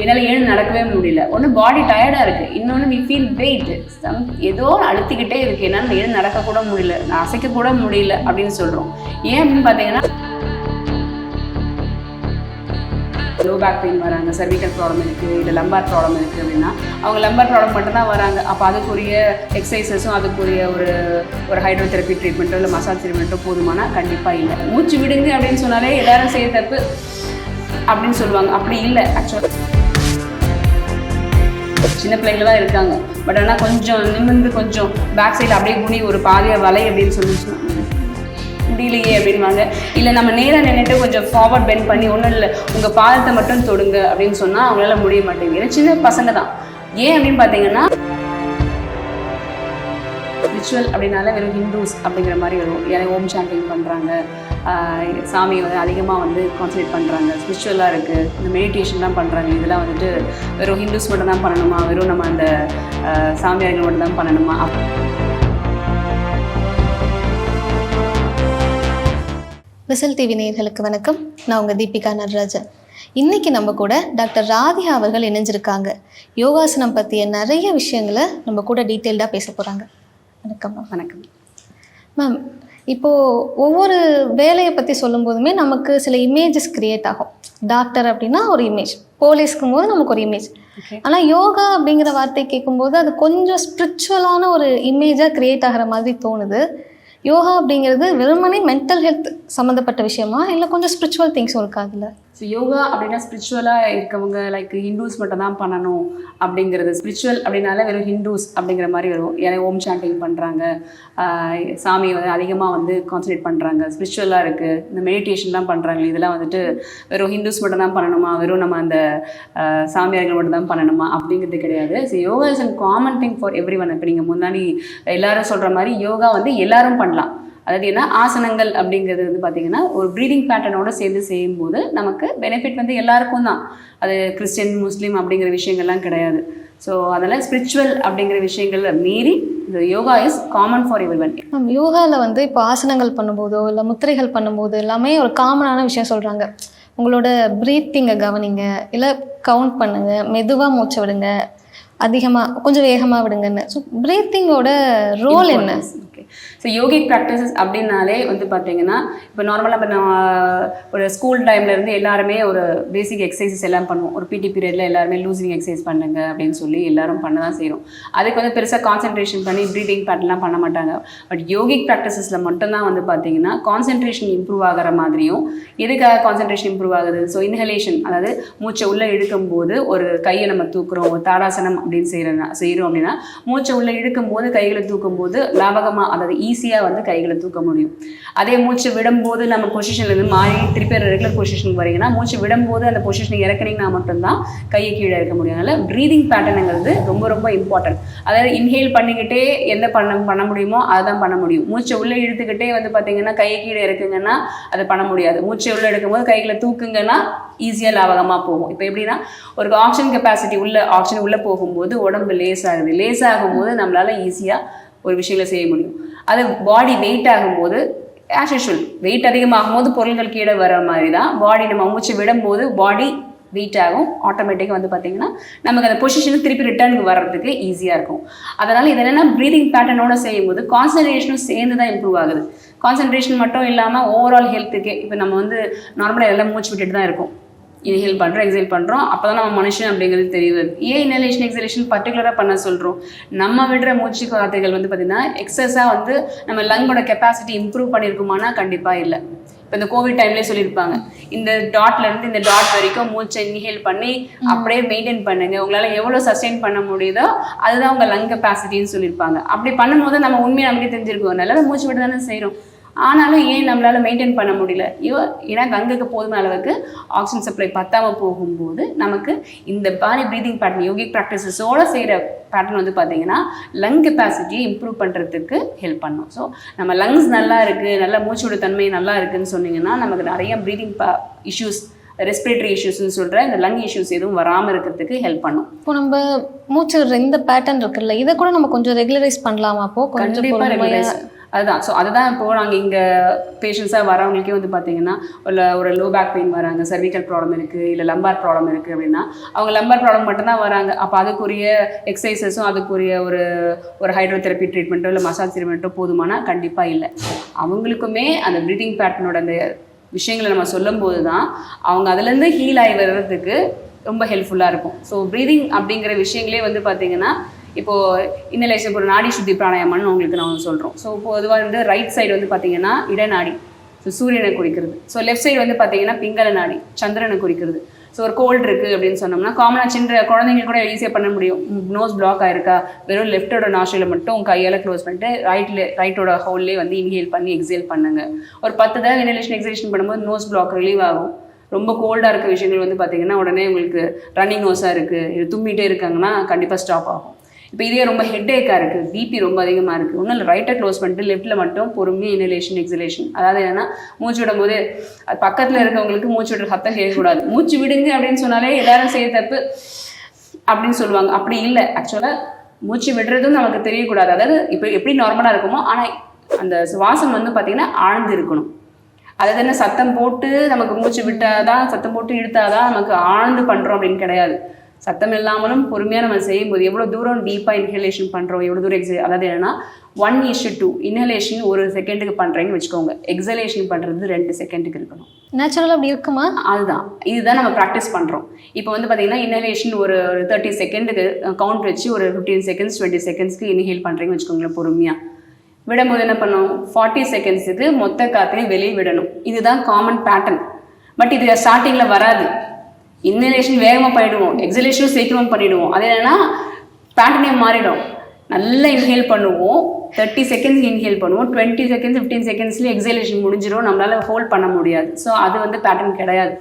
என்னால் எழுந்து நடக்கவே முடியல. ஒன்று பாடி டயர்டாக இருக்குது, இன்னொன்று வி ஃபீல் வெயிட், ஏதோ அழுத்திக்கிட்டே இருக்குது, என்னால் எழுந்து நடக்கக்கூட முடியல, நான் அசைக்கக்கூட முடியல அப்படின்னு சொல்கிறோம். ஏன் அப்படின்னு பார்த்தீங்கன்னா லோ பேக் பெயின் வராங்க, சர்விக்கல் ப்ராப்ளம் இருக்குது, இல்லை லம்பார் ப்ராப்ளம் இருக்குது அப்படின்னா அவங்க லம்பார் ப்ராப்ளம் மட்டும்தான் வராங்க. அப்போ அதுக்குரிய எக்ஸசைசஸும் அதுக்குரிய ஒரு ஹைட்ரோதெரப்பி ட்ரீட்மெண்ட்டோ இல்லை மசாஜ் ட்ரீட்மெண்ட்டோ போதுமானா கண்டிப்பாக இல்லை. மூச்சு விடுங்க அப்படின்னு சொன்னாலே எல்லாரும் செய்ய தப்பு அப்படின்னு சொல்லுவாங்க. அப்படி இல்லை. ஆக்சுவலாக சின்ன பிள்ளைங்க தான் இருக்காங்க, பட் ஆனால் கொஞ்சம் நிமிர்ந்து கொஞ்சம் பேக் சைடு அப்படியே குனி ஒரு பாதியாக வலை அப்படின்னு சொல்லிச்சுன்னா முடியலையே அப்படின்வாங்க. இல்லை நம்ம நேராக நின்றுட்டு கொஞ்சம் ஃபார்வர்ட் பெண்ட் பண்ணி ஒன்றும் இல்லை உங்கள் பாதத்தை மட்டும் தொடுங்க அப்படின்னு சொன்னால் அவங்களால முடிய மாட்டேங்குது. ஏன்னா சின்ன பசங்க தான். ஏன் அப்படின்னு பார்த்தீங்கன்னா ரிச்சுவல் அப்படின்னால வெறும் ஹிந்துஸ் அப்படிங்கிற மாதிரி வரும். ஏன்னா ஓம் சாண்டிங் பண்ணுறாங்க, சாமியை வந்து அதிகமாக வந்து கான்சன்ட்ரேட் பண்ணுறாங்க, ஸ்பிரிச்சுவலாக இருக்குது, இந்த மெடிடேஷன்லாம் பண்ணுறாங்க. இதெல்லாம் வந்துட்டு வெறும் ஹிந்துஸ் மட்டும் தான் பண்ணணுமா, வெறும் நம்ம அந்த சாமியார்கள் மட்டும் தான் பண்ணணுமா? விசில் டிவி நேயர்களுக்கு வணக்கம். நான் உங்கள் தீபிகா நடராஜன். இன்றைக்கி நம்ம கூட டாக்டர் ராதிகா அவர்கள் இணைஞ்சிருக்காங்க. யோகாசனம் பற்றிய நிறைய விஷயங்களை நம்ம கூட டீட்டெயில்டாக பேச போகிறாங்க. வணக்கம் மேம். வணக்கம் மேம். இப்போது ஒவ்வொரு வேலையை பற்றி சொல்லும் போதுமே நமக்கு சில இமேஜஸ் க்ரியேட் ஆகும். டாக்டர் அப்படின்னா ஒரு இமேஜ், போலீஸ்க்கும் போது நமக்கு ஒரு இமேஜ். ஆனால் யோகா அப்படிங்கிற வார்த்தை கேட்கும்போது அது கொஞ்சம் ஸ்பிரிச்சுவலான ஒரு இமேஜாக க்ரியேட் ஆகிற மாதிரி தோணுது. யோகா அப்படிங்கிறது வெறுமனே மென்டல் ஹெல்த் சம்மந்தப்பட்ட விஷயமா இல்லை கொஞ்சம் ஸ்பிரிச்சுவல் திங்ஸும் இருக்கா அதில்? ஸோ யோகா அப்படின்னா ஸ்பிரிச்சுவலாக இருக்கவங்க லைக் ஹிந்துஸ் மட்டும் தான் பண்ணணும் அப்படிங்கிறது. ஸ்பிரிச்சுவல் அப்படின்னால வெறும் ஹிந்துஸ் அப்படிங்கிற மாதிரி வரும். ஏன்னா ஓம் சாண்டிங் பண்ணுறாங்க, சாமியை வந்து அதிகமாக வந்து கான்சன்ட்ரேட் பண்ணுறாங்க, ஸ்பிரிச்சுவலாக இருக்குது, இந்த மெடிடேஷன்லாம் பண்ணுறாங்க. இதெல்லாம் வந்துட்டு வெறும் ஹிந்துஸ் மட்டும் தான் பண்ணணுமா, வெறும் நம்ம அந்த சாமியார்கள் மட்டும் தான் பண்ணணுமா அப்படிங்கிறது கிடையாது. So yoga is and common thing for every one. இப்போ நீங்கள் முன்னாடி எல்லாரும் சொல்கிற மாதிரி யோகா வந்து எல்லாரும் பண்ணலாம். அதாவது என்ன ஆசனங்கள் அப்படிங்கிறது வந்து பார்த்திங்கன்னா ஒரு ப்ரீதிங் பேட்டர்னோட சேர்ந்து செய்யும்போது நமக்கு பெனிஃபிட் வந்து எல்லாருக்கும் தான். அது கிறிஸ்டின் முஸ்லீம் அப்படிங்கிற விஷயங்கள்லாம் கிடையாது. ஸோ அதனால் ஸ்பிரிச்சுவல் அப்படிங்கிற விஷயங்கள் மீறி இந்த yoga is common for every one. யோகாவில் வந்து இப்போ ஆசனங்கள் பண்ணும்போதோ இல்லை முத்திரைகள் பண்ணும்போது எல்லாமே ஒரு காமனான விஷயம் சொல்கிறாங்க. உங்களோட ப்ரீத்திங்கை கவனிங்க, இல்லை கவுண்ட் பண்ணுங்கள், மெதுவாக மூச்சை விடுங்க, அதிகமாக கொஞ்சம் வேகமாக விடுங்கன்னு. ஸோ ப்ரீத்திங்கோட ரோல் என்ன? ஸோ யோகிக் ப்ராக்டிசஸ் அப்படின்னாலே வந்து பார்த்தீங்கன்னா இப்போ நார்மலாக இப்போ நான் ஒரு ஸ்கூல் டைம்லேருந்து எல்லாருமே ஒரு பேசிக் எக்ஸசைசஸ் எல்லாம் பண்ணுவோம். ஒரு பிடி பீரியடில் எல்லாருமே லூசிங் எக்ஸசைஸ் பண்ணுங்க அப்படின்னு சொல்லி எல்லாரும் பண்ண தான் செய்கிறோம். அதுக்கு வந்து பெருசாக கான்சன்ட்ரேஷன் பண்ணி ப்ரீதிங் பேட்டர்ன்லாம் பண்ண மாட்டாங்க. பட் யோகிக் ப்ராக்டிசஸில் மட்டும்தான் வந்து பார்த்தீங்கன்னா கான்சன்ட்ரேஷன் இம்ப்ரூவ் ஆகிற மாதிரியும். எதுக்காக கான்சன்ட்ரேஷன் இம்ப்ரூவ் ஆகுது? ஸோ இன்ஹலேஷன், அதாவது மூச்சை உள்ளே இழுக்கும் போது ஒரு கையை நம்ம தூக்குறோம், ஒரு தாடாசனம் அப்படின்னு செய்கிறோம் அப்படின்னா மூச்சை உள்ளே இழுக்கும் போது கைகளை தூக்கும் போது லாபகமாக, அதாவது ஈஸியாக வந்து கைகளை தூக்க முடியும். அதே மூச்சு விடும்போது நம்ம பொசிஷன்லேருந்து மாறி திருப்பி ரெகுலர் பொசிஷனுக்கு வரீங்கன்னா மூச்சு விடும்போது அந்த பொசிஷனை இறக்குனீங்கன்னா மட்டும்தான் கையை கீழே இருக்க முடியும். அதனால் ப்ரீதிங் பேட்டர்னுங்கிறது ரொம்ப ரொம்ப இம்பார்ட்டன்ட். அதாவது இன்ஹேல் பண்ணிக்கிட்டே என்ன பண்ண முடியுமோ அதை தான் பண்ண முடியும். மூச்சை உள்ளே இழுத்துக்கிட்டே வந்து பார்த்தீங்கன்னா கையை கீழே இருக்குங்கன்னா அதை பண்ண முடியாது. மூச்சை உள்ளே எடுக்கும்போது கைகளை தூக்குங்கன்னா ஈஸியாக லாபகமாக போகும். இப்போ எப்படின்னா ஒரு ஆக்சிஜன் கெப்பாசிட்டி ஆக்சிஜன் உள்ளே போகும்போது உடம்பு லேசாகும்போது நம்மளால் ஈஸியாக ஒரு விஷயங்களை செய்ய முடியும். அது பாடி வெயிட் ஆகும்போது ஆஸ் யூஷுவல் வெயிட் அதிகமாகும் போது பொருள்கள் கீழே வர மாதிரி தான் பாடி நம்ம மூச்சு விடும்போது பாடி வெயிட் ஆகும். ஆட்டோமேட்டிக்காக வந்து பார்த்திங்கன்னா நமக்கு அந்த பொசிஷனுக்கு திருப்பி ரிட்டர்னுக்கு வர்றதுக்கு ஈஸியாக இருக்கும். அதனால் இது என்னென்னா ப்ரீதிங் பேட்டர்னோட செய்யும்போது கான்சன்ட்ரேஷனும் சேர்ந்து தான் இம்ப்ரூவ் ஆகுது. கான்சன்ட்ரேஷன் மட்டும் இல்லாமல் ஓவரால் ஹெல்த்துக்கே இப்போ நம்ம வந்து நார்மலாக எல்லாம் மூச்சு விட்டுட்டு தான் இருக்கும். இன்ஹேல் பண்ணுறோம், எக்ஸேல் பண்ணுறோம், அப்போ தான் நம்ம மனுஷன் அப்படிங்கிறது தெரியுது. ஏன் இன்ஹலேஷன் எக்ஸலேஷன் பர்டிகுலராக பண்ண சொல்கிறோம்? நம்ம விடுற மூச்சு காற்றுகள் வந்து பார்த்திங்கன்னா எக்ஸஸாக வந்து நம்ம லங்கோட கெப்பாசிட்டி இம்ப்ரூவ் பண்ணியிருக்குமானா கண்டிப்பாக இல்லை. இப்போ இந்த கோவிட் டைம்லேயே சொல்லியிருப்பாங்க, இந்த டாட்லேருந்து இந்த டாட் வரைக்கும் மூச்சை இன்ஹேல் பண்ணி அப்படியே மெயின்டைன் பண்ணுங்கள், உங்களால் எவ்வளோ சஸ்டெயின் பண்ண முடியுதோ அதுதான் உங்கள் லங் கெப்பாசிட்டின்னு சொல்லியிருப்பாங்க. அப்படி பண்ணும்போது நம்ம உண்மையை நமக்கே தெரிஞ்சிருக்கோம், நல்லா மூச்சு விட்டு தானே செய்கிறோம். ஆனாலும் ஏன் நம்மளால் மெயின்டைன் பண்ண முடியல? ஏன்னா கங்குக்கு போதுமான அளவுக்கு ஆக்சிஜன் சப்ளை பத்தாமல் போகும்போது நமக்கு இந்த பாடி ப்ரீதிங் பேட்டர்ன் யோகிக் ப்ராக்டிசஸோடு செய்கிற பேட்டர்ன் வந்து பார்த்திங்கன்னா லங் கெப்பாசிட்டியை இம்ப்ரூவ் பண்ணுறதுக்கு ஹெல்ப் பண்ணும். ஸோ நம்ம லங்ஸ் நல்லா இருக்குது, நல்லா மூச்சோட தன்மை நல்லா இருக்குதுன்னு சொன்னிங்கன்னா நமக்கு நிறைய ப்ரீதிங் இஷ்யூஸ், ரெஸ்பிரேட்டரி இஷ்யூஸ்ன்னு சொல்கிற இந்த லங் இஷ்யூஸ் எதுவும் வராமல் இருக்கிறதுக்கு ஹெல்ப் பண்ணும். இப்போ நம்ம மூச்சு இந்த பேட்டர்ன் இருக்குல்ல, இதை கூட நம்ம கொஞ்சம் ரெகுலரைஸ் பண்ணலாமா? அப்போது கண்டிப்பாக ரெகுலரைஸ். அதுதான். ஸோ அதுதான் இப்போது நாங்கள் இங்கே பேஷண்ட்ஸாக வரவங்களுக்கே வந்து பார்த்தீங்கன்னா ஒரு லோ பேக் பெயின் வராங்க, சர்விக்கல் ப்ராப்ளம் இருக்குது, இல்லை லம்பார் ப்ராப்ளம் இருக்குது அப்படின்னா அவங்க லம்பார் ப்ராப்ளம் மட்டும்தான் வராங்க. அப்போ அதுக்குரிய எக்ஸசைசஸும் அதுக்குரிய ஒரு ஹைட்ரோதெரப்பி ட்ரீட்மெண்ட்டோ இல்லை மசாஜ் ட்ரீட்மெண்ட்டோ போதுமானா கண்டிப்பாக இல்லை. அவங்களுக்குமே அந்த ப்ரீத்திங் பேட்டர்னோட அந்த விஷயங்களை நம்ம சொல்லும் போது தான் அவங்க அதுலேருந்து ஹீல் ஆகி வர்றதுக்கு ரொம்ப ஹெல்ப்ஃபுல்லாக இருக்கும். ஸோ ப்ரீதிங் அப்படிங்கிற விஷயங்களே வந்து பார்த்திங்கன்னா இப்போது இன்னலேஷன் ஒரு நாடி சுத்தி பிராணாயாமம்னு உங்களுக்கு நான் சொல்கிறோம். ஸோ பொதுவாக வந்து ரைட் சைடு வந்து பார்த்திங்கன்னா இடநாடி, ஸோ சூரியனை குறிக்கிறது. ஸோ லெஃப்ட் சைடு வந்து பார்த்திங்கன்னா பிங்கள நாடி, சந்திரனை குறிக்கிறது. ஸோ ஒரு கோல்டு இருக்குது அப்படின்னு சொன்னோம்னா காமனாக சின்ன குழந்தைங்க கூட ஈஸியாக பண்ண முடியும். நோஸ் பிளாக் ஆயிருக்கா, வெறும் லெஃப்டோட நாஸ்ட்ரில மட்டும் கையால் க்ளோஸ் பண்ணிட்டு ரைட்டோட ஹோல்லே வந்து இன்ஹேல் பண்ணி எக்ஸேல் பண்ணுங்க. ஒரு 10 தடவை இன்ஹலேஷன் எக்ஸலேஷன் பண்ணும்போது நோஸ் பிளாக் ரிலீவ் ஆகும். ரொம்ப கோல்டாக இருக்க விஷயங்கள் வந்து பார்த்திங்கன்னா உடனே உங்களுக்கு ரன்னிங் நோஸாக இருக்குது, இது தும்மிட்டே இருக்காங்கன்னா கண்டிப்பாக ஸ்டாப் ஆகும். இப்போ இதே ரொம்ப ஹெட்டேக்காக இருக்குது, பிபி ரொம்ப அதிகமாக இருக்குது, ஒன்றும் இல்லை ரைட்டை க்ளோஸ் பண்ணிட்டு லெஃப்ட்டில் மட்டும் பொறுமையாக இன்ஹலேஷன் எக்ஸலேஷன். அதாவது என்னென்னா மூச்சு விடும் போது அது பக்கத்தில் இருக்கவங்களுக்கு மூச்சு விடுற சத்தம் கேட்கக்கூடாது. மூச்சு விடுங்க அப்படின்னு சொன்னாலே எல்லாரும் செய்ய தப்பு அப்படின்னு சொல்லுவாங்க. அப்படி இல்லை, ஆக்சுவலாக மூச்சு விடுறதும் நமக்கு தெரியக்கூடாது. அதாவது இப்போ எப்படி நார்மலாக இருக்குமோ ஆனால் அந்த சுவாசம் வந்து பார்த்திங்கன்னா ஆழ்ந்து இருக்கணும். அதாவது என்ன சத்தம் போட்டு நமக்கு மூச்சு விட்டாதான், சத்தம் போட்டு இழுத்தாதான் நமக்கு ஆழ்ந்து பண்ணுறோம் அப்படின்னு கிடையாது. சத்தம் இல்லாமலும் பொறுமையாக நம்ம செய்யும்போது எவ்வளோ தூரம் டீப்பாக இன்ஹலேஷன் பண்ணுறோம், எவ்வளோ தூரம் அதாவது என்னென்னா 1:2 இன்ஹலேஷன் 1 செகண்டுக்கு பண்ணுறேன்னு வச்சுக்கோங்க, எக்ஸலேஷன் பண்ணுறது 2 செகண்டுக்கு இருக்கணும். நேச்சுரலாக அப்படி இருக்குமா? அதுதான், இதுதான் நம்ம ப்ராக்டிஸ் பண்ணுறோம். இப்போ வந்து பார்த்திங்கன்னா இன்ஹலேஷன் ஒரு 30 செகண்டுக்கு கவுண்ட் வச்சு ஒரு 15 செகண்ட்ஸ் 20 செகண்ட்ஸ்க்கு இன்ஹேல் பண்ணுறீங்கன்னு வச்சுக்கோங்களேன். பொறுமையாக விடும்போது என்ன பண்ணணும், 40 செகண்ட்ஸுக்கு மொத்த காற்றையும் வெளியே விடணும். இதுதான் காமன் பேட்டர்ன். பட் இது ஸ்டார்டிங்கில் வராது. இன்ஹலேஷன் வேகமாக பண்ணிவிடுவோம், எக்ஸலேஷனும் சீக்கிரமாக பண்ணிவிடுவோம். அது என்னென்னா பேட்டர்னே மாறிடும். நல்லா இன்ஹேல் பண்ணுவோம், 30 செகண்ட்ஸ் இன்ஹேல் பண்ணுவோம், 20 செகண்ட்ஸ் 15 செகண்ட்ஸ்லேயே எக்ஸலேஷன் முடிஞ்சிடும், நம்மளால் ஹோல்ட் பண்ண முடியாது. ஸோ அது வந்து பேட்டர்ன் கிடையாது.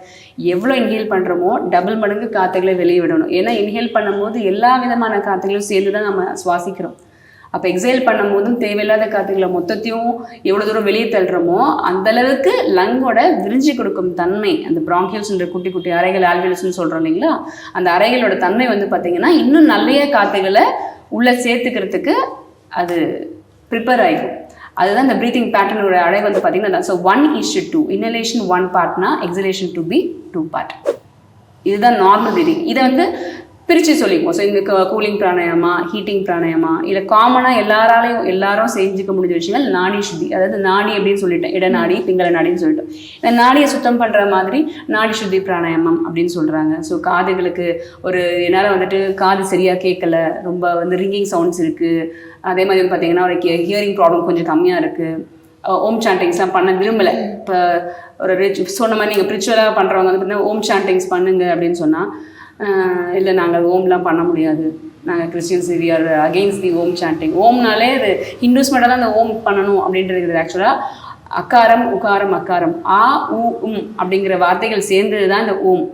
எவ்வளோ இன்ஹேல் பண்ணுறோமோ டபுள் மடங்கு காற்றுகளை வெளியே விடணும். ஏன்னா இன்ஹேல் பண்ணும்போது எல்லா விதமான காற்றுகளும் சேர்ந்து தான் நம்ம சுவாசிக்கிறோம். அப்போ எக்ஸேல் பண்ணும்போதும் தேவையில்லாத காற்றுகளை மொத்தத்தையும் எவ்வளோ தூரம் வெளியே தள்ளுறோமோ அந்தளவுக்கு லங்கோட விரிஞ்சு கொடுக்கும் தன்மை, அந்த ப்ராங்கியல்ஸ்ன்ற குட்டி குட்டி அறைகள் ஆல்வியல்ஸ்னு சொல்கிறோம் இல்லைங்களா, அந்த அறைகளோட தன்மை வந்து பார்த்திங்கன்னா இன்னும் நிறைய காற்றுகளை உள்ளே சேர்த்துக்கிறதுக்கு அது ப்ரிப்பேர் ஆகிடும். அதுதான் இந்த ப்ரீத்திங் பேட்டர்னோட அடை வந்து பார்த்திங்கன்னா. ஸோ 1:2 இன்ஹலேஷன் 1 பார்ட்னா எக்ஸலேஷன் டு பி 2 பார்ட். இதுதான் நார்மல் ப்ரீதிங். இதை வந்து பிரித்து சொல்லிக்குவோம். ஸோ இந்த கூலிங் பிராணாயாமா, ஹீட்டிங் பிராணாயாமா, இல்லை காமனாக எல்லாரும் செஞ்சுக்க முடிஞ்ச விஷயங்கள் நாடி சுத்தி. அதாவது நாடி அப்படின்னு சொல்லிட்டேன், இடநாடி பிங்கள நாடின்னு சொல்லிட்டோம். இந்த நாடியை சுத்தம் பண்ணுற மாதிரி நாடி சுத்தி பிராணாயாமம் அப்படின்னு சொல்கிறாங்க. ஸோ காதுகளுக்கு ஒரு என்னால் வந்துட்டு காது சரியாக கேட்கல, ரொம்ப வந்து ரிங்கிங் சவுண்ட்ஸ் இருக்குது, அதே மாதிரி வந்து பார்த்திங்கன்னா ஒரு ஹியரிங் ப்ராப்ளம் கொஞ்சம் கம்மியாக இருக்குது, ஓம் சாண்டிங்ஸ்லாம் பண்ண விரும்பலை. இப்போ ஒரு சொன்ன மாதிரி நீங்கள் ப்ரிச்சுவலாக பண்ணுறவங்க வந்து பார்த்தீங்கன்னா ஓம் சாண்டிங்ஸ் பண்ணுங்க அப்படின்னு சொன்னால் இல்லை நாங்கள் ஓம்லாம் பண்ண முடியாது, நாங்கள் Christians we are against the Om chanting. ஓம்னாலே அது ஹிந்துஸ் மட்டும் தான் அந்த ஓம் பண்ணணும் அப்படின்றது இருக்குது. ஆக்சுவலாக அக்காரம் உகாரம் அக்காரம் ஆ உ உம் அப்படிங்கிற வார்த்தைகள் சேர்ந்தது தான் இந்த ஓம்.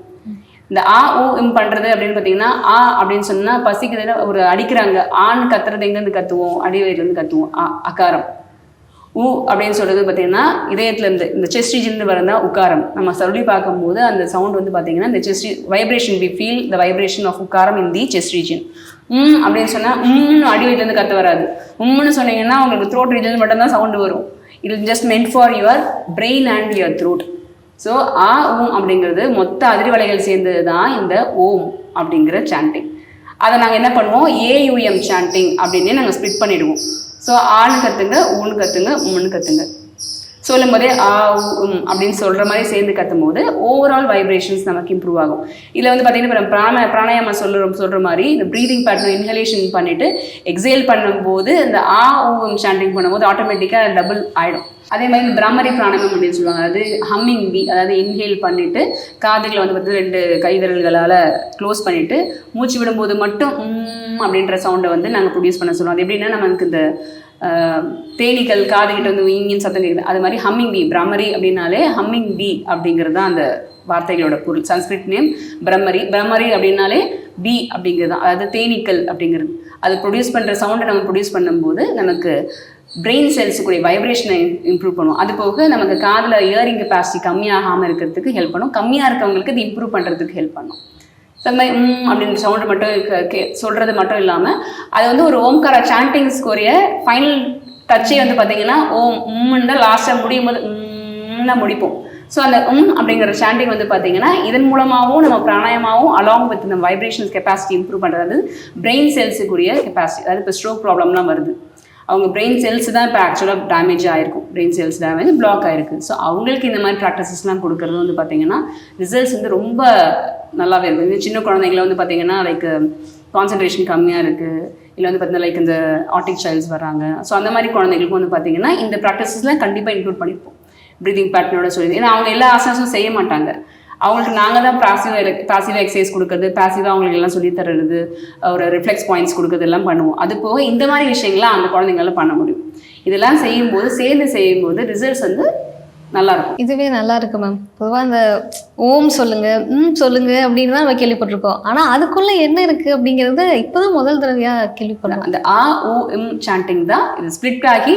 இந்த ஆ உ உம் பண்ணுறது அப்படின்னு பார்த்தீங்கன்னா ஆ அப்படின்னு சொன்னால் பசிக்குதுன்னு ஒரு அடிக்கிறாங்க, ஆன்னு கத்துறது எங்கேருந்து கற்றுவோம், அடிவயிறுலேருந்து கற்றுவோம். அக்காரம். ஊ அப்படின்னு சொல்கிறது பார்த்திங்கன்னா இதயத்துலேருந்து இந்த செஸ்ட் ரீஜன்லேருந்து வரதான் உக்காரம். நம்ம சொல்லி பார்க்கும்போது அந்த சவுண்ட் வந்து பார்த்திங்கன்னா இந்த chest vibration, we feel the vibration of உக்காரம் இன் தி செஸ்ட் ரீஜன். அப்படின்னு சொன்னால் அடிவயிற்றுலேருந்து கற்று வராது. உம்னு சொன்னீங்கன்னா உங்களுக்கு த்ரோட் ரீஜன் மட்டும்தான் சவுண்டு வரும். It is just meant for your brain and your throat. So ஆ ஊம் அப்படிங்கிறது மொத்த அதிர்வலைகள் சேர்ந்தது தான் இந்த ஓம் அப்படிங்கிற சாண்டிங். அதை நாங்கள் என்ன பண்ணுவோம், ஏயுஎம் சாண்டிங் அப்படின்னே நாங்கள் ஸ்ப்ளிட் பண்ணிவிடுவோம். ஸோ ஆன்னு கற்றுங்க, ஊன்னு கற்றுங்க, உம்னு கற்றுங்க. சொல்லும் போதே ஆ உம் அப்படின்னு சொல்கிற மாதிரி சேர்ந்து கற்றும் போது ஓவரால் வைப்ரேஷன்ஸ் நமக்கு இம்ப்ரூவ் ஆகும். இதில் வந்து பார்த்திங்கன்னா இப்போ பிராணாயாமா சொல்கிற மாதிரி இந்த ப்ரீதிங் பேட்டர்ன் இன்ஹலேஷன் பண்ணிவிட்டு எக்ஸேல் பண்ணும்போது இந்த ஆ ஊம் சாண்டிங் பண்ணும்போது ஆட்டோமேட்டிக்காக டபுள் ஆகிடும். அதே மாதிரி இந்த பிராமரி பிராணாயாமம் அப்படின்னு சொல்லுவாங்க, அது ஹம்மிங் பி, அதாவது இன்ஹேல் பண்ணிவிட்டு காதுகளை வந்து பார்த்திங்கன்னா 2 கைவிரல்களால் க்ளோஸ் பண்ணிவிட்டு மூச்சு விடும்போது மட்டும் அப்படின்ற சவுண்டை வந்து நாங்கள் ப்ரொடியூஸ் பண்ண சொல்லுவோம். அது எப்படின்னா நமக்கு இந்த தேனீக்கள் காதுகிட்ட வந்து இங்கின்னு சத்தம் கேட்குது, அது மாதிரி ஹம்மிங் பி. பிராமரி அப்படின்னாலே ஹம்மிங் பி அப்படிங்கிறது தான் அந்த வார்த்தைகளோட பொருள். சன்ஸ்கிரிட் நேம் பிரம்மரி. பிரம்மரி அப்படின்னாலே பி அப்படிங்கிறது தான், அதாவது தேனீக்கள் அப்படிங்கிறது. அது ப்ரொடியூஸ் பண்ணுற சவுண்டை நம்ம ப்ரொடியூஸ் பண்ணும்போது நமக்கு பிரெயின் செல்ஸுக்குரிய வைப்ரேஷனை இம்ப்ரூவ் பண்ணும். அது போக நமக்கு காதில் இயரிங் கெப்பாசிட்டி கம்மியாகாமல் இருக்கிறதுக்கு ஹெல்ப் பண்ணும். கம்மியாக இருக்கவங்களுக்கு இது இம்ப்ரூவ் பண்ணுறதுக்கு ஹெல்ப் பண்ணும். ஸோ அந்த மாதிரி அப்படின்ற சவுண்டு மட்டும் சொல்கிறது மட்டும் இல்லாமல் அது வந்து ஒரு ஓம்கார சாண்டிங்ஸ்க்குரிய ஃபைனல் டச்சே வந்து பார்த்தீங்கன்னா ஓம் தான் லாஸ்ட்டாக முடியும் போது முடிப்போம். ஸோ அந்த அப்படிங்கிற சாண்டிங் வந்து பார்த்தீங்கன்னா இதன் மூலமாகவும் நம்ம பிராணாயமாகவும் அலாங் வித் இந்த வைப்ரேஷன்ஸ் கெப்பாசிட்டி இம்ப்ரூவ் பண்ணுறது பிரெயின் செல்ஸுக்குரிய கெப்பாசிட்டி. அதாவது இப்போ ஸ்ட்ரோக் ப்ராப்ளம்லாம் வருது, அவங்க பிரெயின் செல்ஸ் தான் இப்போ ஆக்சுவலாக டேமேஜ் ஆகிருக்கும், பிரெயின் செல்ஸ் டேமேஜ் பிளாக் ஆகிருக்கு. ஸோ அவங்களுக்கு இந்த மாதிரி ப்ராக்டிசஸ்லாம் கொடுக்குறது வந்து பார்த்தீங்கன்னா ரிசல்ட்ஸ் வந்து ரொம்ப நல்லாவே இருக்குது. சின்ன குழந்தைங்கள வந்து பார்த்தீங்கன்னா லைக் கான்சன்ட்ரேஷன் கம்மியாக இருக்குது, இல்லை வந்து பார்த்தீங்கன்னா லைக் இந்த ஆட்டிக் சைல்ட்ஸ் வராங்க. ஸோ அந்த மாதிரி குழந்தைங்களுக்கு வந்து பார்த்தீங்கன்னா இந்த ப்ராக்டிசஸ்லாம் கண்டிப்பாக இன்க்ளூட் பண்ணியிருப்போம் ப்ரீதிங் பேட்டர்னோட சொல்லி. ஏன்னா அவங்க எல்லா ஆசனஸும் செய்ய மாட்டாங்க, அவங்களுக்கு நாங்கள் தான் பாசிவாக எக்ஸசைஸ் கொடுக்குறது, பாசிவாக அவங்களுக்கு எல்லாம் சொல்லி தர்றது, ஒரு ரிஃப்ளெக்ஸ் பாயிண்ட்ஸ் கொடுக்குறது எல்லாம் பண்ணுவோம். அது போக இந்த மாதிரி விஷயங்கள்லாம் அந்த குழந்தைங்களால பண்ண முடியும். இதெல்லாம் செய்யும்போது சேர்ந்து செய்யும்போது ரிசல்ட்ஸ் வந்து நல்லா இருக்கும். இதுவே நல்லா இருக்கு மேம். பொதுவாக அந்த ஓம் சொல்லுங்க சொல்லுங்க அப்படின்னு தான் நம்ம கேள்விப்பட்டிருக்கோம். ஆனால் அதுக்குள்ள என்ன இருக்கு அப்படிங்கிறது இப்போதான் முதல் தடவையாக கேள்விப்படுறோம். அந்த சாண்டிங் தான் இது ஸ்பிளிட் ஆகி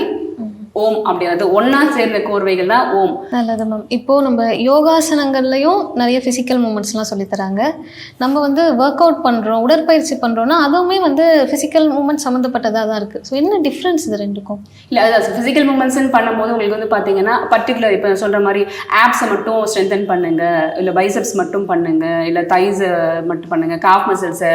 ஓம் அப்படிங்கிறது ஒன்னா சேர்ந்த கோர்வைகள் தான் ஓம். நல்லது மேம். இப்போ நம்ம யோகாசனங்கள்லையும் நிறைய ஃபிசிக்கல் மூமெண்ட்ஸ்லாம் சொல்லித்தராங்க. நம்ம வந்து ஒர்க் அவுட் பண்ணுறோம், உடற்பயிற்சி பண்ணுறோம்னா அதுவுமே வந்து ஃபிசிக்கல் மூமெண்ட் சம்மந்தப்பட்டதாக தான் இருக்குது. ஸோ என்ன டிஃப்ரென்ஸ் இது ரெண்டுக்கும்? இல்லை அதான் ஃபிசிக்கல் மூமெண்ட்ஸ்ன்னு பண்ணும்போது உங்களுக்கு வந்து பார்த்தீங்கன்னா பர்டிகுலர் இப்போ சொல்கிற மாதிரி ஆப்ஸை மட்டும் ஸ்ட்ரென்தன் பண்ணுங்க, இல்லை பைசப்ஸ் மட்டும் பண்ணுங்க, இல்லை தைஸை மட்டும் பண்ணுங்க, காஃப் மசில்ஸை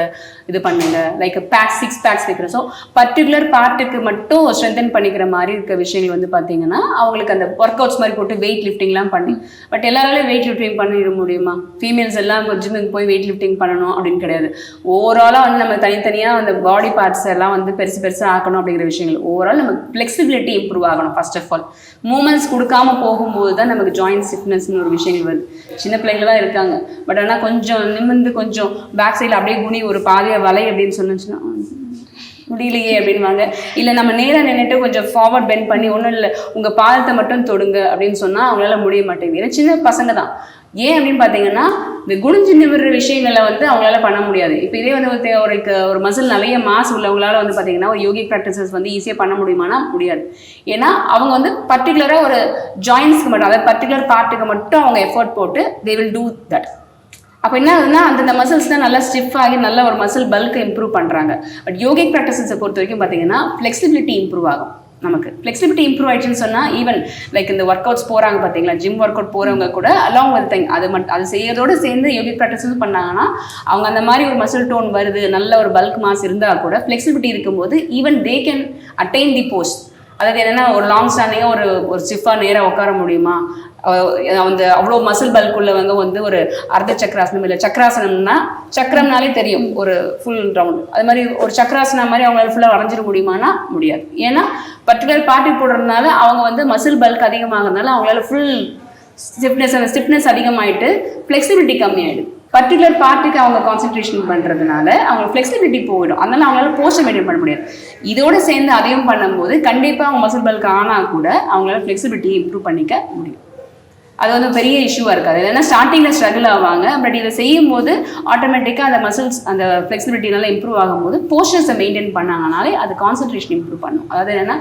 இது பண்ணுங்க, லைக் சிக்ஸ் பேக்ஸ் வைக்கிறோம். ஸோ பர்டிகுலர் பார்ட்டுக்கு மட்டும் ஸ்ட்ரென்தன் பண்ணிக்கிற மாதிரி இருக்க விஷயங்கள் வந்து பார்த்தீங்கன்னா அவங்களுக்கு அந்த ஒர்க் அவுட்ஸ் மாதிரி போட்டு வெயிட் லிஃப்டிங்லாம் பண்ணி, பட் எல்லாராலையும் வெயிட் லிஃப்டிங் பண்ணிட முடியுமா? ஃபீமேல்ஸ் எல்லாம் ஜிம்முக்கு போய் வெயிட் லிஃப்டிங் பண்ணணும் அப்படின்னு கிடையாது. ஓவராலாக வந்து நம்ம தனித்தனியாக அந்த பாடி பார்ட்ஸ் எல்லாம் வந்து பெருசாக ஆக்கணும் அப்படிங்கிற விஷயங்கள். ஓவரால் நம்ம ஃப்ளெக்சிபிலிட்டி இம்ப்ரூவ் ஆகணும். ஃபர்ஸ்ட் ஆஃப் ஆல் மூமெண்ட்ஸ் கொடுக்காம போகும்போது தான் நமக்கு ஜாயின்ட் ஸ்டிஃப்னஸ்னு ஒரு விஷயங்கள் வருது. சின்ன பிள்ளைங்க தான் இருக்காங்க, பட் ஆனால் கொஞ்சம் நிமிர்ந்து கொஞ்சம் பேக் சைடில் அப்படியே குனி ஒரு பாதியாக வலை அப்படின்னு சொன்னுச்சுன்னா முடியலையே அப்படின்வாங்க. இல்லை நம்ம நேராக நின்றுட்டு கொஞ்சம் ஃபார்வர்ட் பெண்ட் பண்ணி ஒன்றும் இல்லை உங்கள் பாதத்தை மட்டும் தொடுங்க அப்படின்னு சொன்னால் அவங்களால முடிய மாட்டேங்குது. ஏன்னா சின்ன பசங்க தான். ஏன் அப்படின்னு பார்த்தீங்கன்னா இந்த குனிஞ்சு நிமிடுற விஷயங்களை வந்து அவங்களால பண்ண முடியாது. இப்போ இதே வந்து ஒரு மசில் நிறைய மாஸ் உள்ளவங்களால வந்து பார்த்தீங்கன்னா ஒரு யோகிக் ப்ராக்டிசஸ் வந்து ஈஸியாக பண்ண முடியுமானா முடியாது. ஏன்னா அவங்க வந்து பர்டிகுலராக ஒரு ஜாயின்ஸ்க்கு மட்டும், அதாவது பர்டிகுலர் பார்ட்டுக்கு மட்டும் அவங்க எஃபர்ட் போட்டு தே வில் டூ தட். அப்போ என்ன ஆகுதுன்னா அந்தந்த மசில்ஸ் தான் நல்லா ஸ்டிஃப் ஆகி நல்ல ஒரு மசில் பல்க்கு இம்ப்ரூவ் பண்ணுறாங்க. பட் யோகிக் ப்ராக்டிசஸை பொறுத்த வரைக்கும் பார்த்தீங்கன்னா ஃப்ளெக்சிபிலிட்டி இம்ப்ரூவ் ஆகும். நமக்கு ஃப்ளெக்சிபிலிட்டி இம்ப்ரூவ் ஆயிடுச்சுன்னு சொன்னால் ஈவன் லைக் இந்த ஒர்க் அவுட்ஸ் போகிறாங்க பார்த்தீங்களா, ஜிம் ஒர்க் அவுட் போகிறவங்க கூட அலாங் வித் திங் அது செய்யறதோடு சேர்ந்து யோகிக் ப்ராக்டிசஸ் பண்ணாங்கன்னா அவங்க அந்த மாதிரி ஒரு மசில் டோன் வருது, நல்ல ஒரு பல்க் மாஸ் இருந்தால் கூட ஃப்ளெக்சிபிலிட்டி இருக்கும்போது even they can attain the post. அதாவது என்னென்னா ஒரு லாங் ஸ்டாண்டிங்காக ஒரு ஸ்டிஃபாக நேராக உட்கார முடியுமா? அந்த அவ்வளோ மசில் பல்க் உள்ளவங்க வந்து ஒரு அர்த்த சக்கராசனம், இல்லை சக்கராசனம்னா சக்கரம்னாலே தெரியும் ஒரு ஃபுல் ரவுண்ட், அது மாதிரி ஒரு சக்கராசனம் மாதிரி அவங்களால ஃபுல்லாக வரைஞ்சிட முடியுமானா முடியாது. ஏன்னா பர்டிகுலர் பார்ட்டி போடுறதுனால அவங்க வந்து மசில் பல்க் அதிகமாகிறதுனால அவங்களால ஃபுல் ஸ்டிஃப்னஸ் அதிகமாகிட்டு ஃப்ளெக்சிபிலிட்டி கம்மியாயிடுது. பர்டிகுலர் பார்ட்டுக்கு அவங்க கான்சென்ட்ரேஷன் பண்ணுறதுனால அவங்க ஃப்ளெக்சிபிலிட்டி போயிடும், அதனால அவங்களால போஸ்டர் மெயின்டைன் பண்ண முடியாது. இதோடு சேர்ந்து அதையும் பண்ணும்போது கண்டிப்பாக அவங்க மசில் பல்க் ஆனால் கூட அவங்களால ஃப்ளெக்சிபிலிட்டி இம்ப்ரூவ் பண்ணிக்க முடியும். அது வந்து பெரிய இஷ்யூவாக இருக்காது. இல்லைன்னா ஸ்டார்டிங்கில் ஸ்ட்ரகிள் ஆவாங்க, பட் இதை செய்யும் போது ஆட்டோமேட்டிக்காக அந்த மசில்ஸ் அந்த ஃப்ளெக்சிபிலிட்டினால இம்ப்ரூவ் ஆகும்போது போஸ்டர்ஸை மெயின்டைன் பண்ணாங்கனாலே அது கான்சன்ட்ரேஷன் இம்ப்ரூவ் பண்ணும். அதாவது என்னென்னா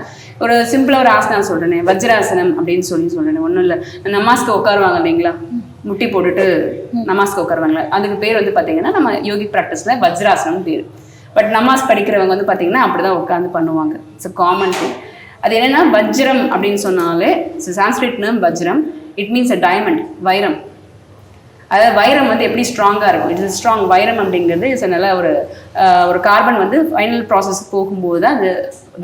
ஒரு சிம்பிளாக ஒரு ஆசனம் சொல்கிறேனே, வஜ்ராசனம் அப்படின்னு சொல்கிறேன். ஒன்றும் இல்லை, நமாஸ்க்கு உட்காருவாங்க இல்லைங்களா, முட்டி போட்டுட்டு நமாஸ்க்கு உட்காருவாங்களா, அதுக்கு பேர் வந்து பார்த்தீங்கன்னா நம்ம யோகிக் ப்ராக்டிஸில் வஜ்ராசனம் பேர். பட் நமாஸ் படிக்கிறவங்க வந்து பார்த்தீங்கன்னா அப்படி தான் உட்காந்து பண்ணுவாங்க. It's a common thing. அது என்னென்னா வஜ்ரம் அப்படின்னு சொன்னாலே சான்ஸ்கிரிட் நேம் வஜ்ரம், இட் மீன்ஸ் அ டைமண்ட், வைரம். அதாவது வைரம் வந்து எப்படி ஸ்ட்ராங்காக இருக்கும், இட்ஸ் ஸ்ட்ராங். வைரம் அப்படிங்கிறது இட்ஸ் நல்ல ஒரு கார்பன் வந்து ஃபைனல் ப்ராசஸ் போகும்போது தான் அது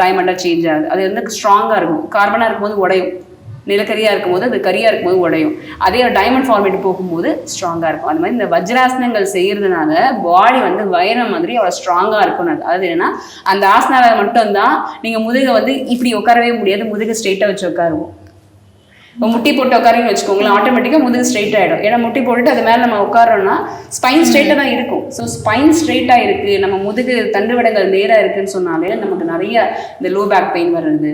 டைமண்டாக சேஞ்ச் ஆகுது. அது வந்து ஸ்ட்ராங்காக இருக்கும். கார்பனாக இருக்கும்போது உடையும், நிலக்கரியாக இருக்கும்போது அது கரியாக இருக்கும்போது உடையும். அதே ஒரு டைமண்ட் ஃபார்மேட் போகும்போது ஸ்ட்ராங்காக இருக்கும். அது மாதிரி இந்த வஜ்ராசனங்கள் செய்கிறதுனால பாடி வந்து வைரம் மாதிரி அவ்வளோ ஸ்ட்ராங்காக இருக்கும். அதாவது என்னன்னா அந்த ஆசனாவில் மட்டும்தான் நீங்கள் முதுகை வந்து இப்படி உட்காரவே முடியாது, முதுகை ஸ்ட்ரெயிட்டாக வச்சு உட்காருவோம். இப்போ முட்டி போட்டு உட்காருன்னு வச்சுக்கோங்களேன், ஆட்டோமேட்டிக்காக முதுகு ஸ்ட்ரெயிட் ஆகிடும். ஏன்னா முட்டி போட்டுட்டு அது மேலே நம்ம உட்காரோன்னா ஸ்பைன் ஸ்ட்ரெயிட்டாக தான் இருக்கும். ஸோ ஸ்பைன் ஸ்ட்ரெயிட்டாக இருக்குது, நம்ம முதுகு தண்டுவடங்கள் நேராக இருக்குதுன்னு சொன்னாலே நமக்கு நிறைய இந்த லோ பேக் பெயின் வருது.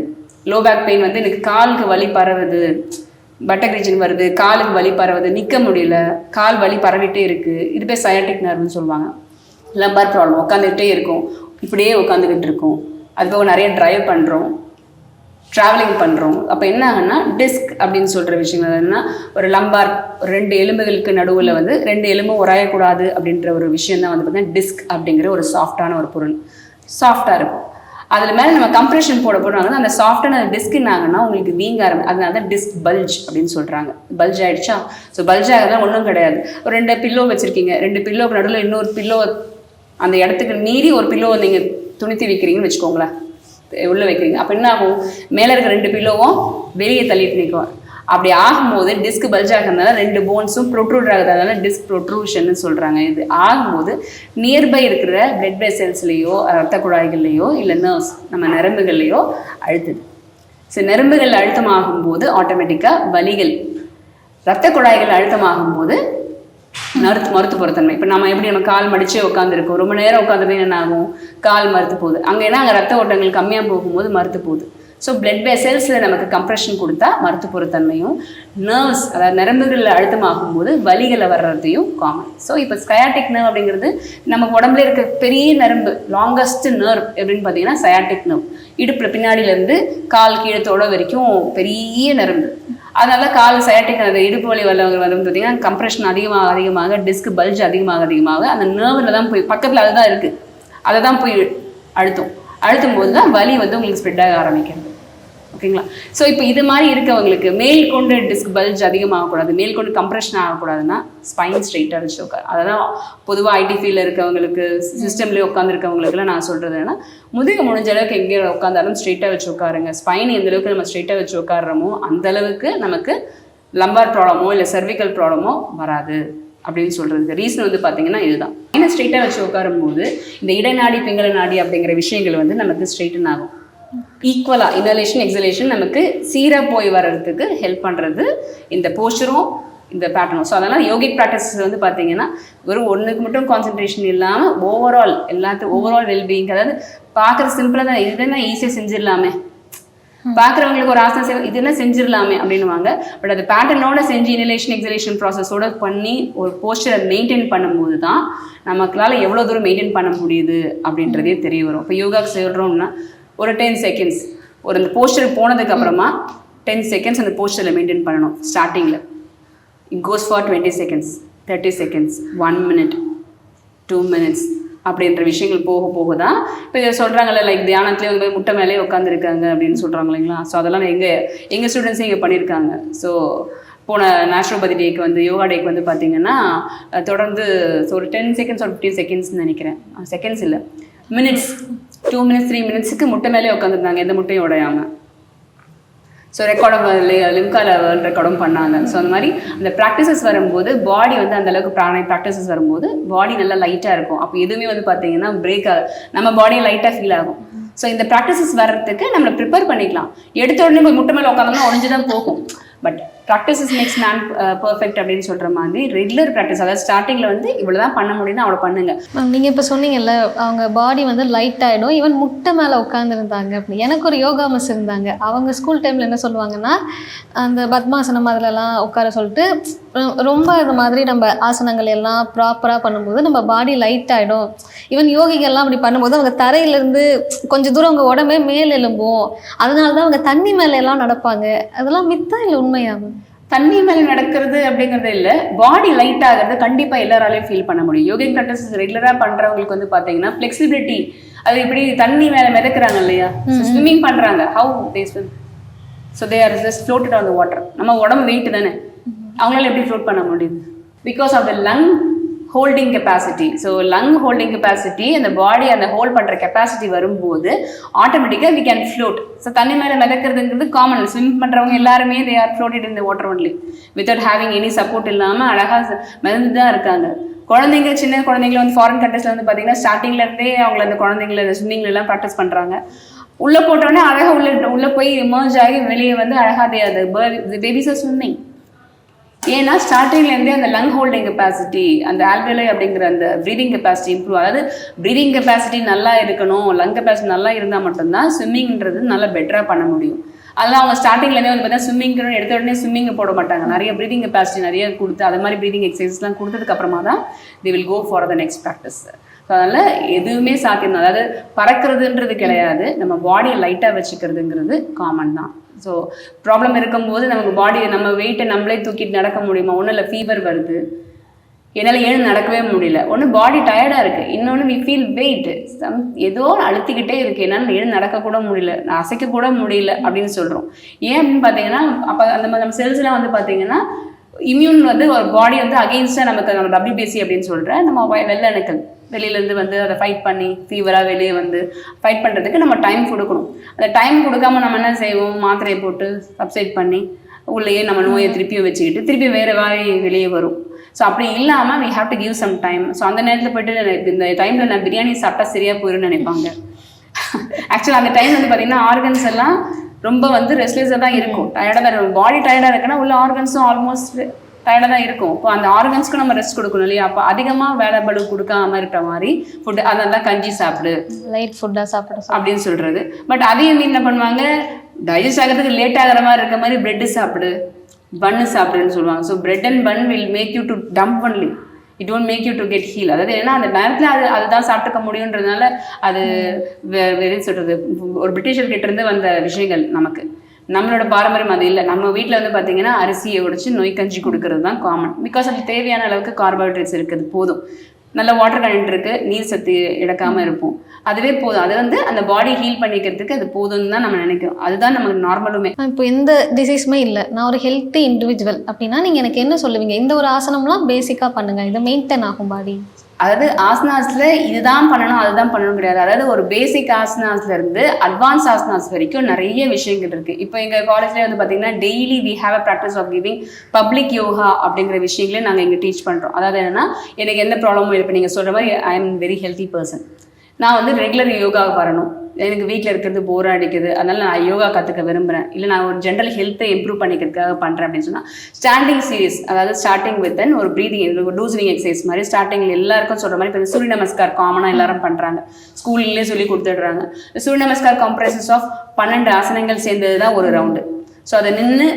லோ பேக் பெயின் வந்து எனக்கு காலுக்கு வலி பரவுது, பட்டக் ரீஜன் வருது, காலுக்கு வலி பரவுது, நிற்க முடியல, கால் வலி பரவிட்டே இருக்குது, இது பேர் சயாட்டிக் நர்வ்னு சொல்லுவாங்க. லம்பர் ப்ராப்ளம், உட்காந்துக்கிட்டே இருக்கும், இப்படியே உட்காந்துக்கிட்டு இருக்கும். அதுபோக நிறைய ட்ரைவ் பண்ணுறோம், ட்ராவலிங் பண்ணுறோம். அப்போ என்ன ஆகுன்னா டிஸ்க் அப்படின்னு சொல்கிற விஷயங்கள் என்னன்னா ஒரு லம்பார், ரெண்டு எலும்புகளுக்கு நடுவில் வந்து ரெண்டு எலும்பும் உராயக்கூடாது அப்படின்ற ஒரு விஷயம் தான் வந்து பார்த்தீங்கன்னா டிஸ்க் அப்படிங்கிற ஒரு சாஃப்டான ஒரு பொருள். சாஃப்டாக இருக்கும். அதில் மேலே நம்ம கம்ப்ரெஷன் போடுறாங்கன்னா அந்த சாஃப்டான டிஸ்க் என்ன ஆகுன்னா உங்களுக்கு வீங்க அதனால தான் டிஸ்க் பல்ஜ் அப்படின்னு சொல்கிறாங்க. பல்ஜ் ஆகிடுச்சா? ஸோ பல்ஜ் ஆகிறதுலாம் ஒன்றும் கிடையாது. ஒரு 2 பில்லோ வச்சுருக்கீங்க, 2 பில்லோக்கு நடுவில் இன்னொரு பில்லோ அந்த இடத்துக்கு மீறி ஒரு பில்லோ நீங்கள் துணித்தி வைக்கிறீங்கன்னு வச்சுக்கோங்களேன், உள்ளே வைக்கிறீங்க. அப்போ என்ன ஆகும், மேலே இருக்க 2 பில்லோவும் வெளியே தள்ளிட்டு நிற்கும். அப்படி ஆகும்போது டிஸ்க் பல்ஜ் ஆகிறதுனால 2 போன்ஸும் ப்ரொட்ரூட் ஆகுறதுனால டிஸ்க் ப்ரொட்ரூஷன் சொல்கிறாங்க. இது ஆகும்போது நியர்பை இருக்கிற பிளட் வெசல்ஸ்லேயோ ரத்த குழாய்கள்லையோ இல்லை நர்வ்ஸ் நம்ம நரம்புகள்லையோ அழுத்துது. ஸோ நரம்புகள் அழுத்தமாகும்போது ஆட்டோமேட்டிக்காக வலிகள், ரத்த குழாய்கள் அழுத்தமாகும்போது மறுத்து போகிறத்தன்மை. இப்போ நம்ம கால் மடிச்சே உட்காந்துருக்கோம், ரொம்ப நேரம் உட்காந்துட்டு என்ன ஆகும், கால் மறுத்து போகுது. அங்கே ரத்த ஓட்டங்கள் கம்மியாக போகும்போது மறுத்து போகுது. ஸோ பிளட் வெசல்ஸில் நமக்கு கம்ப்ரெஷன் கொடுத்தா மறுத்து போகிறத்தன்மையும், நர்வ்ஸ் அதாவது நரம்புகளில் அழுத்தமாகும் போது வலிகளை வர்றதையும் காமன். ஸோ இப்போ ஸ்கயாட்டிக் நர்வ் அப்படிங்கிறது நம்ம உடம்புல இருக்க பெரிய நரம்பு, லாங்கஸ்ட் நர்வ் எப்படின்னு பார்த்தீங்கன்னா சயாட்டிக் நர்வ். இடுப்பில் பின்னாடியிலேருந்து கால் கீழத்தோட வரைக்கும் பெரிய நரம்பு. அதனால கால் சயாட்டிக் அந்த இடுப்பு வலி வந்து பார்த்தீங்கன்னா கம்ப்ரெஷன் அதிகமாக டிஸ்க் பல்ஜ் அதிகமாக அந்த நர்வில் தான் போய் பக்கத்தில் அதுதான் இருக்குது, அதை தான் போய் அழுத்தும் போது தான் வலி வந்து உங்களுக்கு ஸ்ப்ரெட் ஆக ஆரம்பிக்கிறது. ஓகேங்களா? ஸோ இப்போ இது மாதிரி இருக்கவங்களுக்கு மேல் கொண்டு டிஸ்க் பல்ஜ் அதிகமாகக்கூடாது, மேல் கொண்டு கம்ப்ரெஷன் ஆகக்கூடாதுன்னா ஸ்பைன் ஸ்ட்ரெயிட்டாக வச்சு உட்காரு. அதெல்லாம் பொதுவாக ஐடி ஃபீல்டில் இருக்கவங்களுக்கு, சிஸ்டம்லேயே உட்காந்துருக்கவங்களுக்குலாம் நான் சொல்கிறது ஏன்னா முதுகு முடிஞ்ச அளவுக்கு எங்கே உட்காந்தாலும் ஸ்ட்ரெயிட்டாக வச்சு உட்காருங்க. ஸ்பைன் எந்த அளவுக்கு நம்ம ஸ்ட்ரெயிட்டாக வச்சு உட்காடுறோமோ அந்தளவுக்கு நமக்கு லம்பார் ப்ராப்ளமோ இல்லை சர்விக்கல் ப்ராப்ளமோ வராது அப்படின்னு சொல்கிறதுக்கு ரீசன் வந்து பார்த்தீங்கன்னா இதுதான். ஏன்னா ஸ்ட்ரெயிட்டாக வச்சு உட்காரும் போது இந்த இடைநாடி பிங்கள நாடி அப்படிங்கிற விஷயங்கள் வந்து நமக்கு ஸ்ட்ரெயிட்டன் ஆகும். ஈக்குவலாக இனலேஷன் எக்ஸலேஷன் நமக்கு சீராக போய் வர்றதுக்கு ஹெல்ப் பண்ணுறது இந்த போஸ்டரும் இந்த பேட்டர்னும். ஸோ அதனால் யோகிக் ப்ராக்டிஸஸ் வந்து பார்த்தீங்கன்னா வெறும் ஒன்றுக்கு மட்டும் கான்சன்ட்ரேஷன் இல்லாமல் ஓவரால் வெல்பீயிங், அதாவது பார்க்குறது சிம்பிளாக தான், இதுதான் ஈஸியாக செஞ்சிடலாமே, பார்க்குறவங்களுக்கு ஒரு ஆசை இதெல்லாம் செஞ்சிடலாமே அப்படின்வாங்க. பட் அது பேட்டர்னோட செஞ்சு இனலேஷன் எக்ஸலேஷன் ப்ராசஸோட பண்ணி ஒரு போஸ்டரை மெயின்டைன் பண்ணும்போது தான் நமக்குளால் எவ்வளோ தூரம் மெயின்டைன் பண்ண முடியுது அப்படின்றதே தெரிய வரும். இப்போ யோகாவுக்கு சொல்கிறோம்னா ஒரு 10 செகண்ட்ஸ் அந்த போஸ்டர் போனதுக்கு அப்புறமா 10 செகண்ட்ஸ் அந்த போஸ்டரில் மெயின்டைன் பண்ணணும். ஸ்டார்டிங்கில் it goes for 20 seconds, 30 seconds, 1 minute, 2 minutes அப்படின்ற விஷயங்கள் போக தான் இப்போ இதை சொல்கிறாங்கல்ல, லைக் தியானத்துலேயே வந்து முட்டை மேலே உட்காந்துருக்காங்க அப்படின்னு சொல்கிறாங்க இல்லைங்களா. ஸோ அதெல்லாம் எங்கள் ஸ்டூடெண்ட்ஸே இங்கே பண்ணியிருக்காங்க. ஸோ போன நேச்சுரோபதி டேக்கு வந்து யோகா டேக்கு வந்து பார்த்தீங்கன்னா தொடர்ந்து ஒரு 10 செகண்ட்ஸ் ஒரு 15 செகண்ட்ஸ்ன்னு நினைக்கிறேன், செகண்ட்ஸ் இல்லை மினிட்ஸ், 2 மினிட்ஸ் 3 மினிட்ஸுக்கு முட்டை மேலே உட்காந்துருந்தாங்க, எந்த முட்டையும் உடையாமல். ஸோ ரெக்கார்டும் லிம்கால வேர்ல்ட் ரெக்கார்டும் பண்ணாங்க. ஸோ அந்த மாதிரி அந்த ப்ராக்டிசஸ் வரும்போது பாடி வந்து அந்தளவுக்கு ப்ராக்டிசஸ் வரும்போது பாடி நல்லா லைட்டாக இருக்கும். அப்போ எதுவுமே வந்து பார்த்தீங்கன்னா பிரேக் நம்ம பாடியை லைட்டாக ஃபீல் ஆகும். ஸோ இந்த ப்ராக்டிசஸ் வர்றதுக்கு நம்மளை ப்ரிப்பேர் பண்ணிக்கலாம். எடுத்த உடனே போய் முட்டை மேலே உட்காந்தோம்னா உடஞ்சி தான் போகும். But practices makes man perfect அப்படின்னு சொல்கிற மாதிரி ரெகுலர் ப்ராக்டிஸ், அதாவது ஸ்டார்டிங்கில் வந்து இவ்வளோ தான் பண்ண முடியும்னு அவ்வளோ பண்ணுங்க. நீங்கள் இப்போ சொன்னீங்கல்ல அவங்க பாடி வந்து லைட் ஆகிடும், ஈவன் முட்டை மேலே உட்காந்துருந்தாங்க அப்படின்னு. எனக்கு ஒரு யோகா மிஸ் இருந்தாங்க. அவங்க ஸ்கூல் டைமில் என்ன சொல்லுவாங்கன்னா அந்த பத்மாசனம் அதிலலாம் உட்கார சொல்லிட்டு ரொம்ப இந்த மாதிரி நம்ம ஆசனங்கள் எல்லாம் ப்ராப்பராக பண்ணும்போது நம்ம பாடி லைட் ஆகிடும். ஈவன் யோகிகள்லாம் அப்படி பண்ணும்போது அவங்க தரையிலேருந்து கொஞ்சம் தூரம் அவங்க உடம்பே மேல் எழும்பும். அதனால தான் அவங்க தண்ணி மேலே எல்லாம் நடப்பாங்க. அதெல்லாம் மித்தா இல்லை உண்மையாகும்? தண்ணி மேலே நடக்கிறது அப்படிங்கிறது இல்லை, பாடி லைட் ஆகிறது கண்டிப்பாக எல்லாராலையும் ஃபீல் பண்ண முடியும். யோகிக் ப்ராக்டிஸ் ரெகுலராக பண்ணுறவங்களுக்கு வந்து பார்த்தீங்கன்னா ஃப்ளெக்சிபிலிட்டி, அது இப்படி தண்ணி மேலே மிதக்கிறாங்க இல்லையா, ஸ்விம்மிங் பண்ணுறாங்க, how they swim, so they are just floated on the water. நம்ம உடம்பு வெயிட் தானே, அவங்களால எப்படி ஃப்ளோட் பண்ண முடியுது? Because of the lung holding capacity. So lung holding capacity, அந்த பாடி அந்த ஹோல்ட் பண்ணுற கெப்பாசிட்டி வரும்போது ஆட்டோமேட்டிக்காக வி கேன் ஃப்ளோட். ஸோ தண்ணி மேலே மிதக்கிறதுங்கிறது காமன். ஸ்விம் பண்ணுறவங்க எல்லாருமே they are floated in the water only without having any support இல்லாமல் அழகாக மிதந்து தான் இருக்காங்க. குழந்தைங்க, சின்ன குழந்தைங்கள வந்து ஃபாரின் கண்ட்ரீஸில் வந்து பார்த்தீங்கன்னா ஸ்டார்டிங்லேருந்தே அவங்கள அந்த குழந்தைங்கள ஸ்விம்மிங்லாம் ப்ராக்டிஸ் பண்ணுறாங்க. உள்ளே போட்டோடனே அழகாக உள்ளே போய் எமர்ஜ் ஆகி வெளியே வந்து அழகாக அது பேபிஸ் ஆர் ஸ்விம்மிங். ஏன்னா ஸ்டார்டிங்லேருந்தே அந்த லங் ஹோல்டிங் கெப்பாசிட்டி, அந்த ஆல்வியோலை அப்படிங்கிற அந்த ப்ரீதிங் கெப்பாசிட்டி இம்ப்ரூவ், அதாவது ப்ரீதிங் கெப்பாசிட்டி நல்லா இருக்கணும், லங் கெப்பாசிட்டி நல்லா இருந்தால் மட்டும்தான் ஸ்விம்மிங்கிறது நல்லா பெட்டராக பண்ண முடியும். அதெல்லாம் அவங்க ஸ்டார்டிங்லேருந்தே வந்து பார்த்தா ஸ்விம்மிங்னு எடுத்த உடனே ஸ்விம்மிங் போட மாட்டாங்க. நிறைய ப்ரீதிங் கெப்பாசிட்டி நிறைய கொடுத்து அது மாதிரி ப்ரீதிங் எக்ஸசைஸ்லாம் கொடுத்ததுக்கப்புறமா தான் they will go for the next practice. So அதனால் எதுவுமே சாத்தியம் தான். அதாவது பறக்கிறதுன்றது கிடையாது, நம்ம பாடியை லைட்டாக வச்சுக்கிறதுங்கிறது காமன் தான். ஸோ ப்ராப்ளம் இருக்கும்போது நமக்கு பாடி நம்ம வெயிட்டை நம்மளே தூக்கிட்டு நடக்க முடியுமா? ஒன்றும் இல்லை, ஃபீவர் வருது, என்னால் ஏன் நடக்கவே முடியல. ஒன்று பாடி டயர்டாக இருக்குது, இன்னொன்று வி ஃபீல் வெயிட் ஏதோ அழுத்திக்கிட்டே இருக்குது, என்னால் ஏன் நடக்கக்கூட முடியல, நான் அசைக்கக்கூட முடியல அப்படின்னு சொல்கிறோம். ஏன் அப்படின்னு பார்த்தீங்கன்னா அப்போ அந்த மாதிரி நம்ம செல்ஸ்லாம் வந்து பார்த்தீங்கன்னா இம்யூன் வந்து ஒரு பாடி வந்து அகெயின்ஸ்டாக நமக்கு நம்ம WBC அப்படின்னு சொல்கிற நம்ம வெள்ளை அணுக்கள் வெளியிலேருந்து வந்து அதை ஃபைட் பண்ணி ஃபீவராக வெளியே வந்து ஃபைட் பண்ணுறதுக்கு நம்ம டைம் கொடுக்கணும். அந்த டைம் கொடுக்காம நம்ம என்ன செய்வோம், மாத்திரையை போட்டு சப்சைட் பண்ணி உள்ளேயே நம்ம நோயை திருப்பியும் வச்சுக்கிட்டு திருப்பி வேறு வேலை வெளியே வரும். ஸோ அப்படி இல்லாமல் we have to give some time. So அந்த நேரத்தில் போய்ட்டு இந்த டைமில் நான் பிரியாணி சாப்பிட்டா சரியாக போயிடும்னு நினைப்பாங்க. ஆக்சுவலாக அந்த டைம் வந்து பார்த்தீங்கன்னா ஆர்கன்ஸ் எல்லாம் ரொம்ப வந்து ரெஸ்ட்லெஸ்ஸாக தான் இருக்கும், டயர்டாக தான் இருக்கும். பாடி டயர்டாக இருக்குன்னா உள்ள ஆர்கன்ஸும் ஆல்மோஸ்ட் டயர்டாக தான் இருக்கும். இப்போ அந்த ஆர்கன்ஸ்க்கு நம்ம ரெஸ்ட் கொடுக்கணும் இல்லையா? அப்போ அதிகமாக வேலை பளு கொடுக்காம இருக்கிற மாதிரி ஃபுட்டு, அதெல்லாம் கஞ்சி சாப்பிடு, லைட் ஃபுட்டாக சாப்பிட அப்படின்னு சொல்கிறது. பட் அதையும் என்ன பண்ணுவாங்க, டைஜஸ்ட் ஆகிறதுக்கு லேட் ஆகிற மாதிரி இருக்க மாதிரி பிரெட்டு சாப்பிடு, பன்னு சாப்பிடுன்னு சொல்லுவாங்க. So bread and bun will make you to dump only, it won't make you to get heal. அதாவது ஏன்னா அந்த நேரத்தில் அதுதான் சாப்பிட்டுக்க முடியுன்றதுனால அது வெறும் சொல்கிறது ஒரு பிரிட்டிஷர்கிட்ட இருந்து வந்த விஷயங்கள். நமக்கு நம்மளோட பாரம்பரியம் அது இல்லை. நம்ம வீட்டில் வந்து பார்த்தீங்கன்னா அரிசியை உடைச்சு நொய் கஞ்சி கொடுக்கறது தான் காமன். பிகாஸ் அது தேவையான அளவுக்கு கார்போஹைட்ரேட்ஸ் இருக்குது, போதும். நல்ல வாட்டர் கண்டென்ட் இருக்குது, நீர் சத்து இழக்காமல் இருப்போம், அதுவே போதும். அது வந்து அந்த பாடி ஹீல் பண்ணிக்கிறதுக்கு அது போதும்னு தான் நம்ம நினைக்கிறோம். அதுதான் நமக்கு நார்மலுமே. இப்போ எந்த டிசீஸுமே இல்லை, நான் ஒரு ஹெல்த்தி இண்டிவிஜுவல் அப்படின்னா நீங்கள் எனக்கு என்ன சொல்லுவீங்க? இந்த ஒரு ஆசனம்லாம் பேசிக்காக பண்ணுங்கள், இது மெயின்டைன் ஆகும் பாடி. அதாவது ஆசனாஸில் இதுதான் பண்ணணும் அதுதான் பண்ணணும் கிடையாது. அதாவது ஒரு பேசிக் ஆசனாஸ்ல இருந்து அட்வான்ஸ் ஆசனாஸ் வரைக்கும் நிறைய விஷயங்கள் இருக்குது. இப்போ எங்கள் காலேஜ்லேயே வந்து பார்த்தீங்கன்னா daily we have a practice of giving public yoga அப்படிங்கிற விஷயங்களே நாங்கள் இங்கே டீச் பண்ணுறோம். அதாவது என்னென்னா எனக்கு எந்த ப்ராப்ளமும் இல்லை. இப்போ நீங்கள் சொல்கிற மாதிரி I am very healthy person, நான் வந்து ரெகுலர் யோகாவுக்கு வரணும், எனக்கு வீட்டில் இருக்கிறது போர் அடிக்குது, அதனால் நான் யோகா கற்றுக்க விரும்புகிறேன், இல்லை நான் ஒரு ஜென்ரல் ஹெல்த்தை இம்ப்ரூவ் பண்ணிக்கிறதுக்காக பண்ணுறேன் அப்படின்னு சொன்னால் ஸ்டாண்டிங் சீரீஸ், அதாவது ஸ்டார்டிங் வித் ஒரு ப்ரீதிங் ஒரு லூசனிங் எக்ஸசைஸ் மாதிரி ஸ்டார்டிங்கில் எல்லாருக்கும் சொல்கிற மாதிரி. இப்போ சூரிய நமஸ்கார் காமனாக எல்லாரும் பண்ணுறாங்க, ஸ்கூல்லேயே சொல்லி கொடுத்துடுறாங்க. சூரிய நமஸ்கார் கம்ப்ரைசஸ் ஆஃப் 12 ஆசனங்கள் சேர்ந்தது தான் ஒரு ரவுண்டு. ஸோ அதை நின்று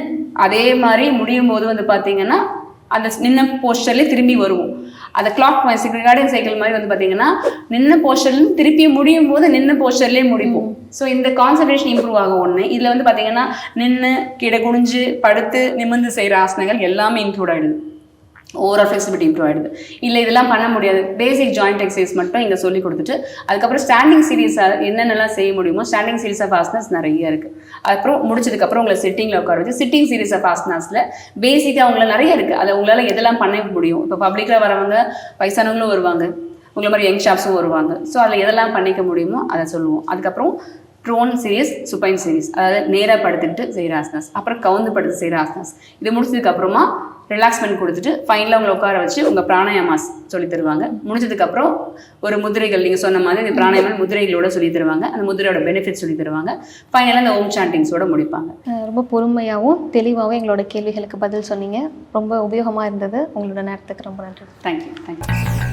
அதே மாதிரி முடியும் போது வந்து பார்த்தீங்கன்னா அந்த நின்ன போஸ்டர்லேயே திரும்பி வருவோம். அந்த கிளாக் ரிகார்டிங் சைக்கிள் மாதிரி வந்து பார்த்தீங்கன்னா நின்ன போஸ்டர்லேருந்து திருப்பி முடியும் போது நின்ன போஸ்டர்லேயே முடிப்போம். ஸோ இந்த கான்சன்ட்ரேஷன் இம்ப்ரூவ் ஆகும். ஒன்று இதில் வந்து பார்த்தீங்கன்னா நின்று கீழே குனிஞ்சு படுத்து நிமிர்ந்து செய்கிற ஆசனங்கள் எல்லாமே இன்க்ளூட் ஆகிடுது, ஓவரால் ஃப்ளெக்சிபிலிட்டி இம்ப்ரூவ் ஆகிடுது. இல்லை இதெல்லாம் பண்ண முடியாது, பேசிக் ஜாயிண்ட் எக்ஸசைஸ் மட்டும் இங்கே சொல்லி கொடுத்துட்டு அதுக்கப்புறம் ஸ்டாண்டிங் சீரீஸாக என்னென்னலாம் செய்ய முடியுமோ ஸ்டாண்டிங் சீரீஸ் ஆஃப் ஆசனாஸ் நிறைய இருக்குது. அதுக்கப்புறம் முடிச்சதுக்கப்புறம் உங்களை சிட்டிங்கில் உட்கார வச்சு சிட்டிங் சீரீஸ் ஆஃப் ஆசனாஸில் பேசிக்காக உங்களை நிறைய இருக்குது, அதை உங்களால் எதெல்லாம் பண்ண முடியும். இப்போ பப்ளிக்கில் வரவங்க வயசானவங்களும் வருவாங்க, உங்களை மாதிரி யங் ஷாப்ஸும் வருவாங்க. ஸோ அதில் எதெல்லாம் பண்ணிக்க முடியுமோ அதை சொல்லுவோம். அதுக்கப்புறம் ட்ரோன் சீரீஸ், சுப்பைன் சீரீஸ், அதாவது நேராக படுத்துக்கிட்டு செய்கிற ஆசனாஸ், அப்புறம் கவுந்து படுத்து செய்கிற ஆசனாஸ். இது முடிச்சதுக்கப்புறமா ரிலாக்ஸ்மெண்ட் கொடுத்துட்டு ஃபைனலாக உங்களை உட்கார வச்சு உங்கள் பிராணாயாமாஸ் சொல்லி தருவாங்க. முடிச்சதுக்கப்புறம் ஒரு முதிரைகள், நீங்கள் சொன்ன மாதிரி இந்த பிராணாயாம முதிரைகளோட சொல்லி தருவாங்க, அந்த முதிரையோட பெனிஃபிட்ஸ் சொல்லி தருவாங்க. ஃபைனலாக இந்த ஓம் சாண்டிங்ஸோட முடிப்பாங்க. ரொம்ப பொறுமையாகவும் தெளிவாகவும் எங்களோட கேள்விகளுக்கு பதில் சொன்னீங்க, ரொம்ப உபயோகமாக இருந்தது. உங்களோட நேரத்துக்கு ரொம்ப நன்றி. தேங்க்யூ.